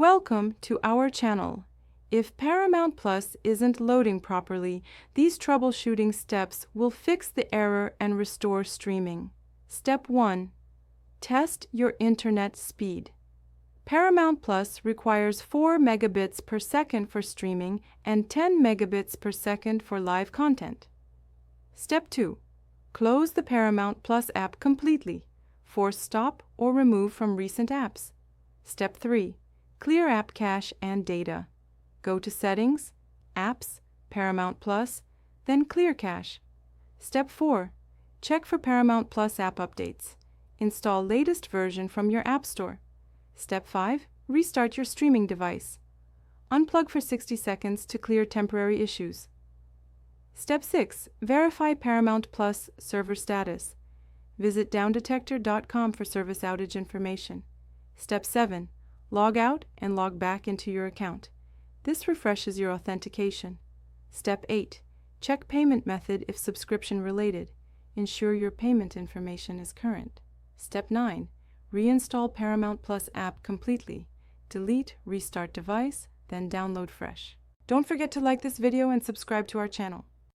Welcome to our channel. If Paramount Plus isn't loading properly, these troubleshooting steps will fix the error and restore streaming. Step 1. Test your internet speed. Paramount Plus requires 4 megabits per second for streaming and 10 megabits per second for live content. Step 2. Close the Paramount Plus app completely. Force stop or remove from recent apps. Step 3. Clear app cache and data. Go to Settings, Apps, Paramount Plus, then Clear Cache. Step 4. Check for Paramount Plus app updates. Install latest version from your App Store. Step 5. Restart your streaming device. Unplug for 60 seconds to clear temporary issues. Step 6. Verify Paramount Plus server status. Visit downdetector.com for service outage information. Step 7. Log out and log back into your account. This refreshes your authentication. Step 8. Check payment method if subscription related. Ensure your payment information is current. Step 9. Reinstall Paramount Plus app completely. Delete, restart device, then download fresh. Don't forget to like this video and subscribe to our channel.